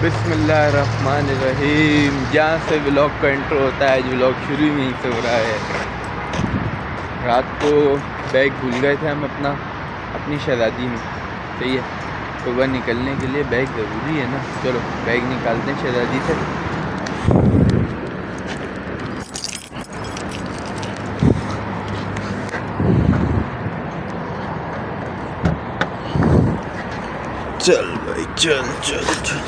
बिस्मिल्लाहिर्रहमानिर्रहीम। जहाँ से व्लॉग का इंट्रो होता है, आज व्लॉग शुरू ही यहीं से हो रहा है। रात को बैग भूल गए थे हम अपनी शहज़ादी में, सही है। सुबह निकलने के लिए बैग ज़रूरी है ना। चलो बैग निकालते हैं शहज़ादी से। चल भाई चल चल चल,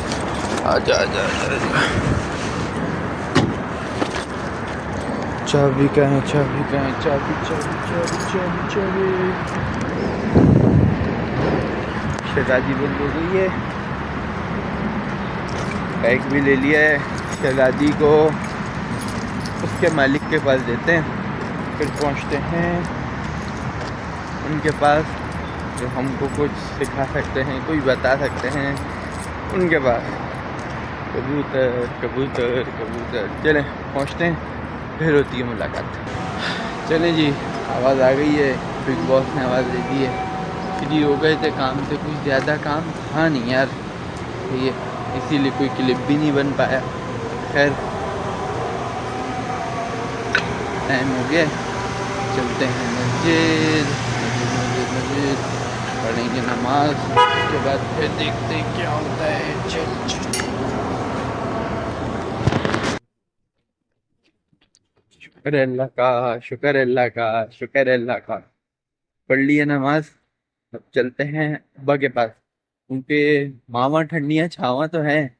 आजा आजा आजा। चाबी कहाँ है, चाबी कहाँ है, चाबी चाबी चाबी चाबी चाबी। शहज़ादी बंद हो गई है, बैग भी ले लिया है। शहज़ादी को उसके मालिक के पास देते हैं, फिर पहुंचते हैं उनके पास जो हमको कुछ सिखा सकते हैं, कोई बता सकते हैं उनके पास। कबूतर कबूतर कबूतर। चलें पहुंचते हैं, फिर होती है मुलाकात। चलें जी, आवाज़ आ गई है, बिग बॉस ने आवाज़ दे दी है। फ्री हो गए थे काम से, कुछ ज़्यादा काम था नहीं यार, ये इसीलिए कोई क्लिप भी नहीं बन पाया। खैर टाइम हो गया, चलते हैं मस्जिद। पढ़ेंगे नमाज, उसके बाद फिर देखते हैं क्या होता है। चल शुक्र अल्लाह का, शुक्र अल्लाह का, शुक्र अल्लाह का। पढ़ लिया नमाज, अब चलते हैं अब्बा के पास। उनके मामा ठंडियाँ छावा तो हैं,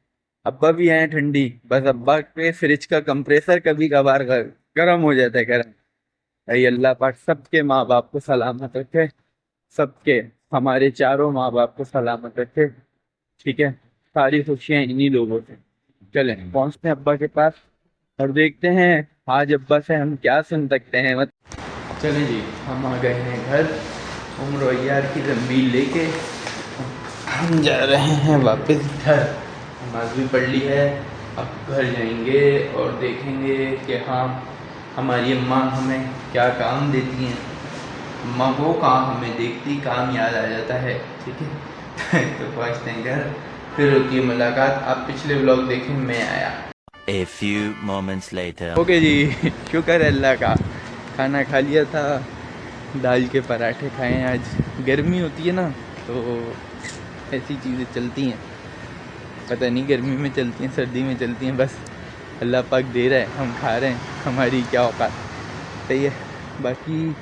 अब्बा भी हैं ठंडी। बस अब्बा के फ्रिज का कंप्रेसर कभी कभार गर्म हो जाता है, गर्म। भाई अल्लाह पाक सबके माँ बाप को सलामत रखे, सबके, हमारे चारों माँ बाप को सलामत रखे, ठीक है। सारी खुशियाँ इन्हीं लोगों से। चलें पहुँचते हैं अब्बा के पास और देखते हैं आज अब्बा से हम क्या सुन सकते हैं। मत चलें जी, हम आ गए हैं घर। उम्र यार की ज़मीन लेके हम जा रहे हैं वापस घर। नमाज भी पढ़ ली है, अब घर जाएंगे और देखेंगे कि हाँ हमारी अम्मा हमें क्या काम देती हैं। अम्मा वो काम हमें देखती, काम याद आ जाता है, ठीक है। तो पहुँचते हैं घर, फिर होती है मुलाकात। आप पिछले व्लॉग देखें, मैं आया। A few moments later. Okay जी, शुक्र अल्लाह का, खाना खा लिया था। दाल के पराठे खाए हैं। आज गर्मी होती है ना, तो ऐसी चीज़ें चलती हैं, पता नहीं गर्मी में चलती हैं सर्दी में चलती हैं, बस अल्लाह पाक दे रहा है, हम खा रहे हैं, हमारी क्या औकात, सही है। बाकी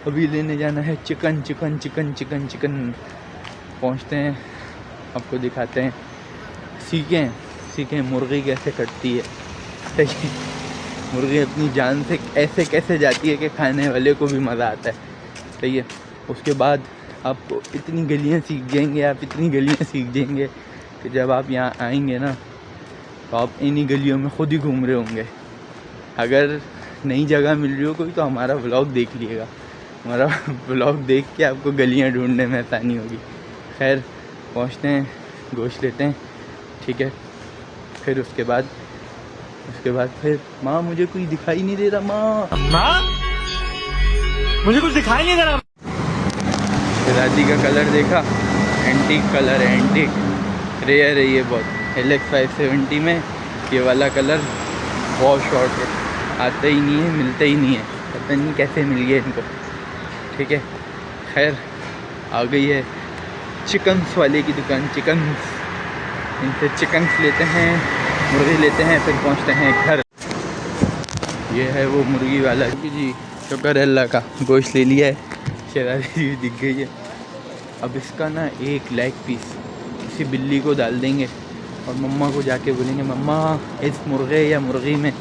अभी लेने जाना है chicken chicken chicken chicken chicken. पहुंचते हैं, आपको दिखाते हैं, सीखें मुर्गी कैसे कटती है, सही है। मुर्गी अपनी जान से ऐसे कैसे जाती है कि खाने वाले को भी मज़ा आता है, सही है। उसके बाद आपको इतनी गलियां सीख जाएंगे, आप इतनी गलियां सीख जाएंगे कि जब आप यहाँ आएंगे ना, तो आप इन्हीं गलियों में खुद ही घूम रहे होंगे। अगर नई जगह मिल रही हो कोई, तो हमारा व्लॉग देख लीजिएगा। हमारा व्लॉग देख के आपको गलियाँ ढूंढने में आसानी होगी। खैर पहुँचते हैं, गोश्त लेते हैं, ठीक है। फिर उसके बाद फिर माँ मुझे कुछ दिखाई नहीं दे रहा, माँ मुझे कुछ दिखाई नहीं दे रहा। शहज़ादी का कलर देखा, एंटीक कलर है, एंटीक रेयर है ये बहुत। LX 570 में ये वाला कलर बहुत शॉर्ट है, आता ही नहीं है, मिलता ही नहीं है, पता नहीं कैसे मिल गया इनको, ठीक है। खैर आ गई है चिकन्स वाले की दुकान, चिकन्स। इनसे चिकन्स लेते हैं, मुर्गी लेते हैं, फिर पहुंचते हैं घर। ये है वो मुर्गी वाला जी, शुक्र अल्लाह का, गोश्त ले लिया है। शहज़ादी भी दिख गई है। अब इसका ना एक लेग पीस किसी बिल्ली को डाल देंगे और मम्मा को जाके बोलेंगे, मम्मा इस मुर्गे या मुर्गी में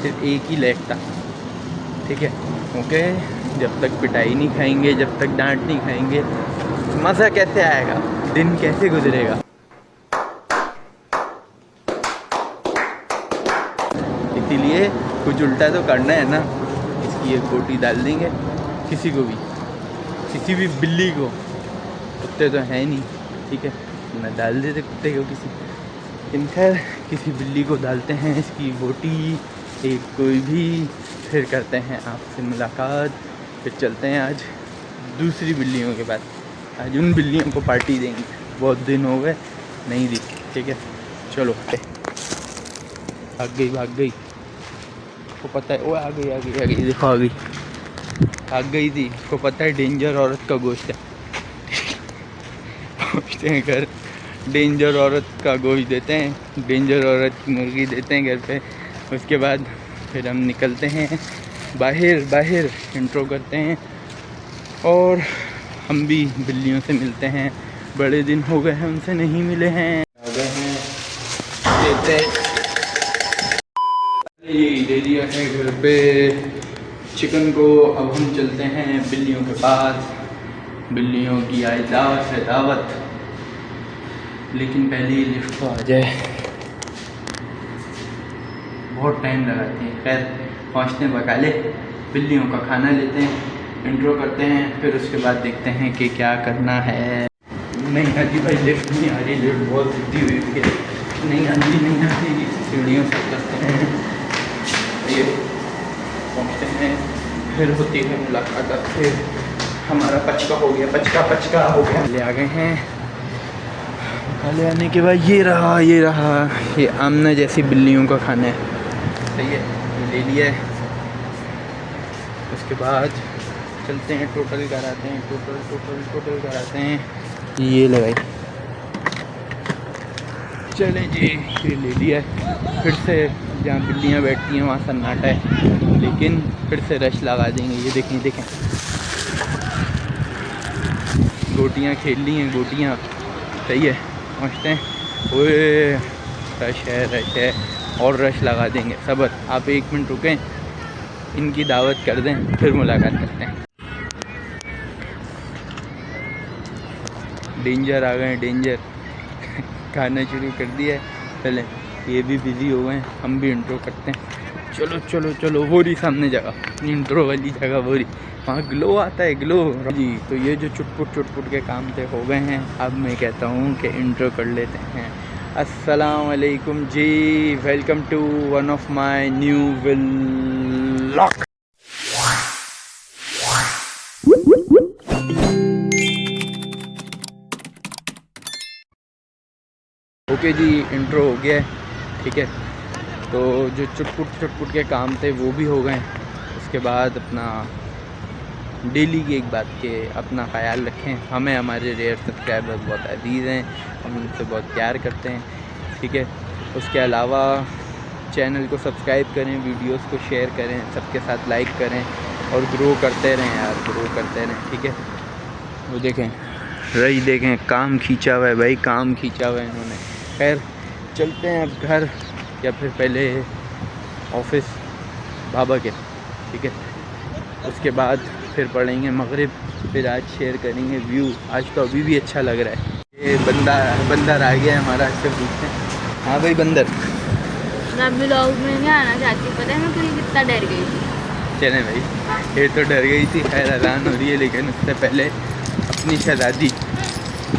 सिर्फ एक ही लेग था, ठीक है, ओके। जब तक पिटाई नहीं खाएंगे, जब तक डांट नहीं खाएंगे, मज़ा कैसे आएगा, दिन कैसे गुजरेगा। इसीलिए कुछ उल्टा तो करना है ना। इसकी एक बोटी डाल देंगे किसी को भी, किसी भी बिल्ली को, कुत्ते तो हैं नहीं, ठीक है, ना डाल देते कुत्ते को किसी। इन खैर किसी बिल्ली को डालते हैं इसकी बोटी, एक कोई भी, फिर करते हैं आपसे मुलाकात। फिर चलते हैं आज दूसरी बिल्लियों के पास, आज उन बिल्लियों को पार्टी देंगे, बहुत दिन हो गए नहीं दी, ठीक है। चलो भाग गई को पता है। वो आ गई देखो आ गई, भाग गई थी। को पता है डेंजर औरत का गोश्त है। पहुँचते हैं घर, डेंजर औरत का गोश्त देते हैं, डेंजर औरत की मुर्गी देते हैं घर पे। उसके बाद फिर हम निकलते हैं बाहर इंट्रो करते हैं और हम भी बिल्लियों से मिलते हैं। बड़े दिन हो गए हैं उनसे नहीं मिले हैं। आ गए हैं देते दे दिया है घर पे चिकन को। अब हम चलते हैं बिल्लियों के पास। बिल्लियों की आई दावत, लेकिन पहले ही लिफ्ट तो आ जाए, बहुत टाइम लगाती है। खैर पहुँचते बकाले, बिल्लियों का खाना लेते हैं, इंट्रो करते हैं, फिर उसके बाद देखते हैं कि क्या करना है। नहीं आती भाई, लिफ्ट नहीं आ रही, लिफ्ट बहुत सीधी हुई है, नहीं आती। सीढ़ियों से करते हैं, ये पहुँचते हैं, फिर होती है मुलाकात। फिर हमारा पचका हो गया, पचका हो गया। ले आ गए हैं। खाने आने के बाद ये रहा ये आमना जैसी बिल्लियों का खाना है। सही है, ये ले लिया है। उसके बाद चलते हैं, टोटल कराते हैं। ये लगाई, चलें जी, ये ले लिया है। फिर से जहाँ बिल्लियाँ बैठती हैं वहाँ सन्नाटा है, लेकिन फिर से रश लगा देंगे। ये देखें गोटियाँ खेल ली हैं, गोटियाँ। सही है, पहुँचते हैं। ओए रश है और रश लगा देंगे। सब्र, आप 1 मिनट रुकें, इनकी दावत कर दें, फिर मुलाकात करते हैं। डेंजर आ गए, डेंजर खाना शुरू कर दिया है। चले, ये भी बिज़ी हो गए, हम भी इंट्रो करते हैं। चलो वो रही सामने जगह, इंट्रो वाली जगह वो रही, वहाँ ग्लो आता है, ग्लो जी। तो ये जो चुटपुट के काम थे हो गए हैं। अब मैं कहता हूँ कि इंट्रो कर लेते हैं। अस्सलाम वालेकुम जी, welcome to one of my new vlog. Okay जी, इंट्रो हो गया है, ठीक है। तो जो चुटपुट के काम थे वो भी हो गए। उसके बाद अपना डेली की एक बात के अपना ख्याल रखें। हमें हमारे रेयर सब्सक्राइबर्स बहुत अजीज़ हैं, हम उनसे बहुत प्यार करते हैं, ठीक है। उसके अलावा चैनल को सब्सक्राइब करें, वीडियोस को शेयर करें, सबके साथ लाइक करें और ग्रो करते रहें यार, ग्रो करते रहें, ठीक है। वो देखें काम खींचा हुआ है भाई, काम खींचा हुआ है इन्होंने। खैर चलते हैं अब घर, या फिर पहले ऑफिस बाबा के, ठीक है। उसके बाद फिर पढ़ेंगे मगरिब, फिर आज शेयर करेंगे व्यू। आज तो अभी भी अच्छा लग रहा है। ये बंदर आ गया है हमारा, इससे पूछते हैं। हाँ भाई बंदर, मैं ब्लॉग में नहीं आना चाहती, पता है मैं कहीं कितना डर गई थी। चले भाई, ये तो डर गई थी। खैर अजान हो रही है, लेकिन उससे पहले अपनी शहज़ादी,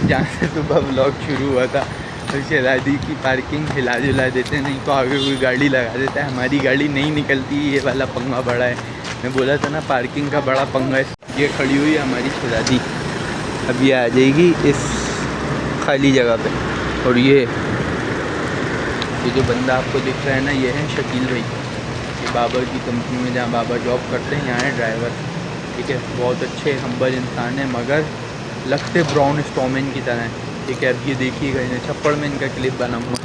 जहाँ से सुबह ब्लॉग शुरू हुआ था, तो शहज़ादी की पार्किंग हिला जुला देते, नहीं तो आगे कोई गाड़ी लगा देता है। हमारी गाड़ी नहीं निकलती, ये वाला पंगा बड़ा है। मैं बोला था ना, पार्किंग का बड़ा पंगा है। ये खड़ी हुई है हमारी शहज़ादी, अब ये आ जाएगी इस खाली जगह पे। और ये जो बंदा आपको दिख रहा है ना, ये है शकील भाई। ये बाबा की कंपनी में जहाँ बाबा जॉब करते हैं, यहाँ है ड्राइवर, ठीक है। बहुत अच्छे हम्बल इंसान है, मगर लगते ब्राउन स्टॉमैन की तरह है, ठीक है। अब ये देखिएगा, इन्हें छप्पड़ में इनका क्लिप बना हुआ।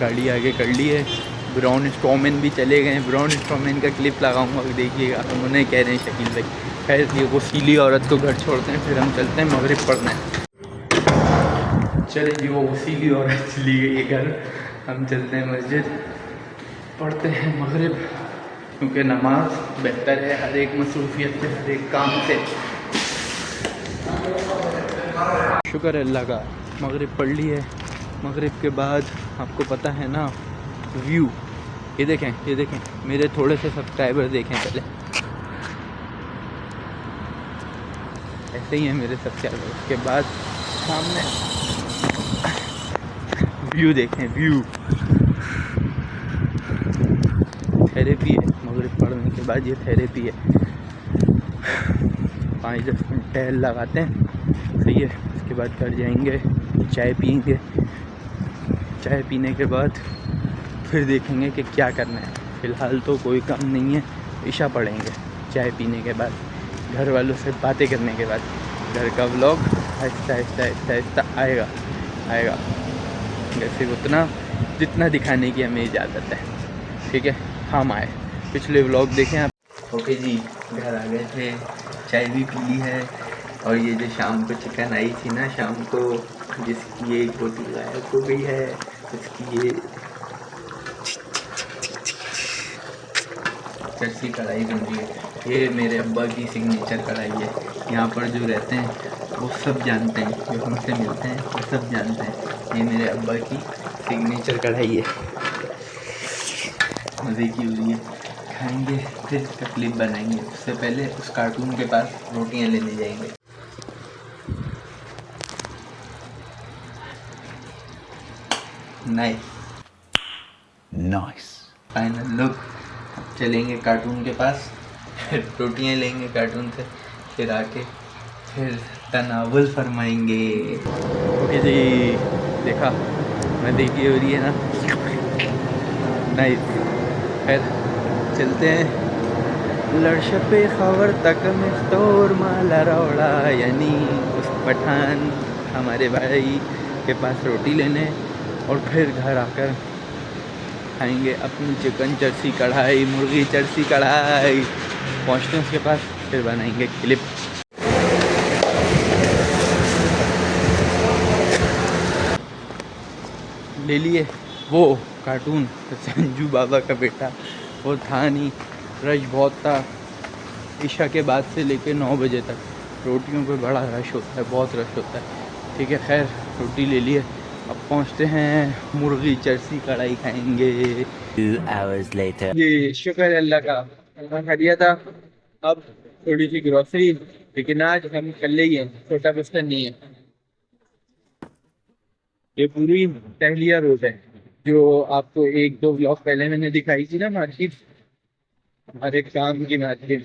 गाड़ी आगे कर ली है, ब्राउन स्टॉमैन भी चले गए। ब्राउन स्टॉमैन का क्लिप लगाऊंगा, देखिएगा। हम उन्हें कह रहे हैं शकील भाई। खैर ये वो सीली औरत को घर छोड़ते हैं, फिर हम चलते हैं मगरिब पढ़ने। चले जी, वो सीली औरत चली गई है घर, हम चलते हैं मस्जिद, पढ़ते हैं मगरिब, क्योंकि नमाज बेहतर है हर एक मसरूफियत से, हर एक काम से। शुक्र है अल्लाह का, मगरिब पढ़ ली है। मगरिब के बाद आपको पता है ना व्यू, ये देखें मेरे थोड़े से सब्सक्राइबर देखें पहले, ऐसे ही है मेरे सब्सक्राइबर। उसके बाद सामने व्यू देखें, व्यू थेरेपी है। मगरिब पढ़ने के बाद ये थेरेपी है, 5-10 मिनट टहल लगाते हैं, सही है। उसके बाद घर जाएंगे, चाय पियेंगे, चाय पीने के बाद फिर देखेंगे कि क्या करना है। फ़िलहाल तो कोई काम नहीं है, इशा पढ़ेंगे चाय पीने के बाद, घर वालों से बातें करने के बाद। घर का व्लॉग आहिस्ता आहिस्ता आहिस्ता आहिस्ता आएगा वैसे उतना जितना दिखाने की हमें इजाज़त है। ठीक है, हम आए, पिछले व्लॉग देखें आप। ओके जी, घर आ गए थे, चाय भी पी ली है। और ये जो शाम को चिकन आई थी ना शाम को, जिसकी ये रोटी गायब हो गई है, उसकी ये चर्सी कढ़ाई बन रही है। ये मेरे अब्बा की सिग्नेचर कढ़ाई है। यहाँ पर जो रहते हैं वो सब जानते हैं, जो हमसे मिलते हैं वो सब जानते हैं, ये मेरे अब्बा की सिग्नेचर कढ़ाई है। मज़े की हो रही है, खाएंगे फिर क्लिप बनाएंगे। उससे पहले उस कार्टून के पास रोटियां लेने जाएंगे। Nice final look. चलेंगे कार्टून के पास, फिर रोटियां लेंगे कार्टून से, फिर आके फिर तनावुल फरमाएंगे। ओके जी, देखा मैं देखी हो रही है ना, नाइस। फिर चलते हैं लड़शपे खबर तक में स्टोर माला रौड़ा, यानी उस पठान हमारे भाई के पास रोटी लेने, और फिर घर आकर खाएंगे अपनी चिकन चर्सी कढ़ाई, मुर्गी चर्सी कढ़ाई। पहुँचते हैं उसके पास, फिर बनाएंगे क्लिप। ले लिए वो कार्टून, संजू बाबा का बेटा, वो था नहीं, रश बहुत था। ईशा के बाद से लेके 9 बजे तक रोटियों पे बड़ा रश होता है, बहुत रश होता है। ठीक है, खैर रोटी ले लिए, अब पहुंचते हैं मुर्गी चर्सी कढ़ाई खाएंगे। 2 hours later. जी शुक्र है अल्लाह का, खाना खा लिया था। अब थोड़ी सी ग्रोसरी, लेकिन आज हम कल ही हैं, छोटा बिस्तर नहीं है। ये पूरी टहलिया रोड है, जो आपको 1-2 ब्लॉक पहले मैंने दिखाई थी ना मार्केट, हमारे काम की मार्केट,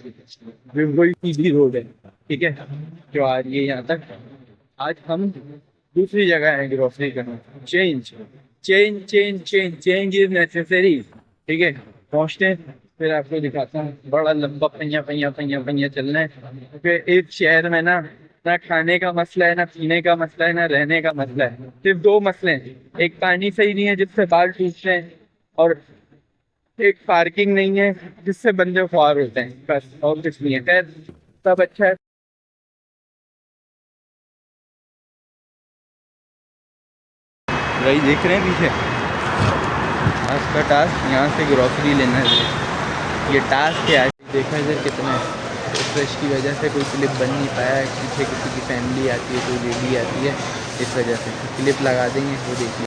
वही सीधी रोड है। ठीक है, जो आ रही है यहाँ तक। आज हम दूसरी जगह है ग्रोसरी करना। Change is necessary. ठीक है, पहुँचते हैं, फिर आपको दिखाता हूँ। बड़ा लंबा पहिया चलना है, क्योंकि इस शहर में ना खाने का मसला है, ना पीने का मसला है, ना रहने का मसला है। सिर्फ 2 मसले हैं, एक पानी सही नहीं है जिससे बाल टूट रहे हैं, और एक पार्किंग नहीं है जिससे बंदे ख्वार होते हैं, बस और कुछ नहीं है। खैर सब अच्छा है। भाई देख रहे हैं पीछे, आज का टास्क यहाँ से ग्रोसरी लेना है। ये टास्क है आज, देखा जाए कितना फ्रेश की वजह से कोई क्लिप बन नहीं पाया है। पीछे किसी की फैमिली आती है, कोई बेबी आती है, इस वजह से क्लिप लगा देंगे, वो देखिए।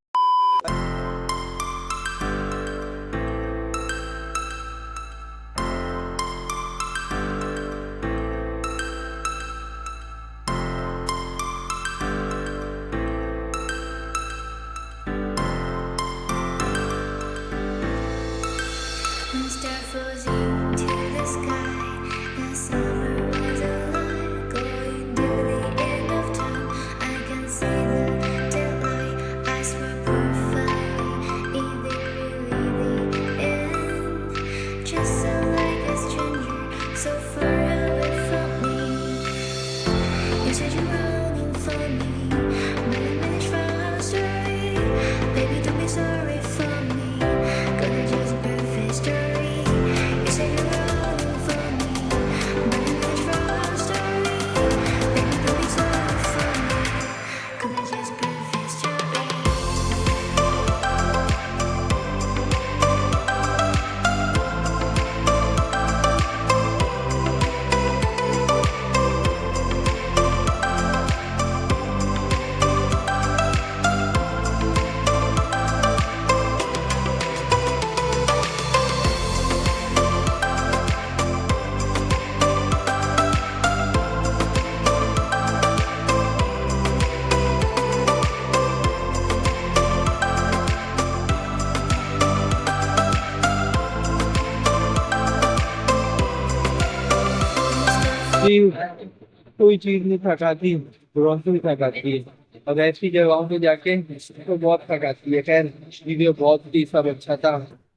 कोई चीज नहीं थकाती, ग्रोसरी थकाती है। और ऐसी जगहों पे जाके तो बहुत थक आती है। खैर वीडियो बहुत ही सब अच्छा था।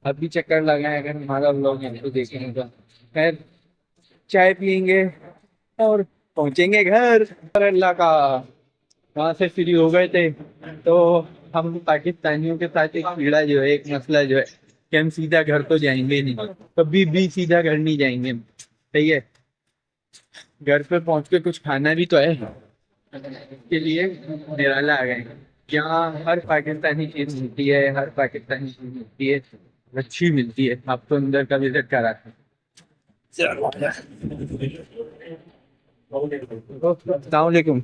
अभी चक्कर लगाए अगर हमारा व्लॉग है तो देखेंगे का। खैर चाय पियेंगे और पहुंचेंगे घर। और अल्लाह का वहाँ से फ्री हो गए थे तो हम पाकिस्तानियों के साथ एक पीड़ा जो है, एक मसला जो है कि हम सीधा घर तो जाएंगे नहीं, कभी भी सीधा घर नहीं जाएंगे। सही है, घर पे पहुंच के कुछ खाना भी तो है। के लिए निराला आ गए। यहाँ हर पाकिस्तानी चीज मिलती है, हर पाकिस्तानी चीज मिलती है, अच्छी मिलती है। आपको अंदर का विजिट करा था। अस्सलामुअलैकुम।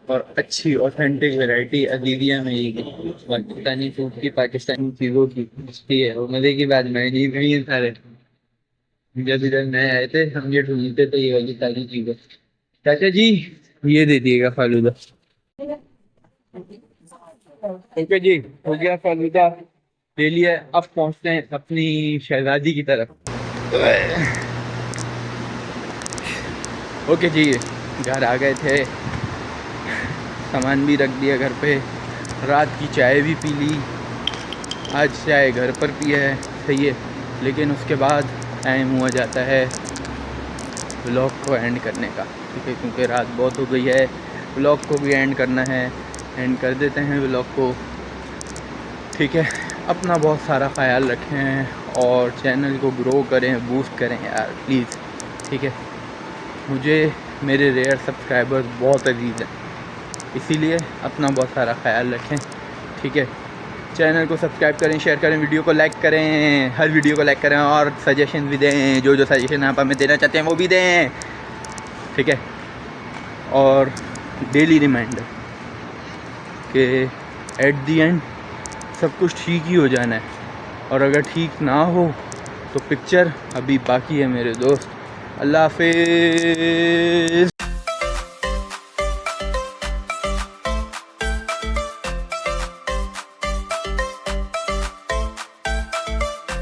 और अच्छी ऑथेंटिक वैरायटी अदीबिया में ही पाकिस्तानी फूड की, पाकिस्तानी चीज़ों की मिलती है। और मज़े की बात नहीं है सारे जब इधर नए आए थे हम ये ढूंढते थे ये वाली सारी चीज़ें। चाचा जी ये दे दिएगा फालूदा। ओके जी, हो गया फालूदा ले लिया। अब पहुंचते हैं अपनी शहजादी की तरफ। ओके जी, घर आ गए थे, सामान भी रख दिया घर पे, रात की चाय भी पी ली। आज चाय घर पर पी है, सही है, लेकिन उसके बाद टाइम हुआ जाता है व्लॉग को एंड करने का। ठीक है, क्योंकि रात बहुत हो गई है, व्लॉग को भी एंड करना है। एंड कर देते हैं व्लॉग को। ठीक है, अपना बहुत सारा ख्याल रखें और चैनल को ग्रो करें, बूस्ट करें यार प्लीज़। ठीक है, मुझे मेरे रेयर सब्सक्राइबर्स बहुत अजीज़ हैं, इसीलिए अपना बहुत सारा ख्याल रखें। ठीक है, चैनल को सब्सक्राइब करें, शेयर करें, वीडियो को लाइक करें, हर वीडियो को लाइक करें और सजेशन भी दें। जो सजेशन आप हमें देना चाहते हैं वो भी दें। ठीक है, और डेली रिमाइंडर कि एट दी एंड सब कुछ ठीक ही हो जाना है, और अगर ठीक ना हो तो पिक्चर अभी बाकी है मेरे दोस्त। अल्लाह हाफिज़।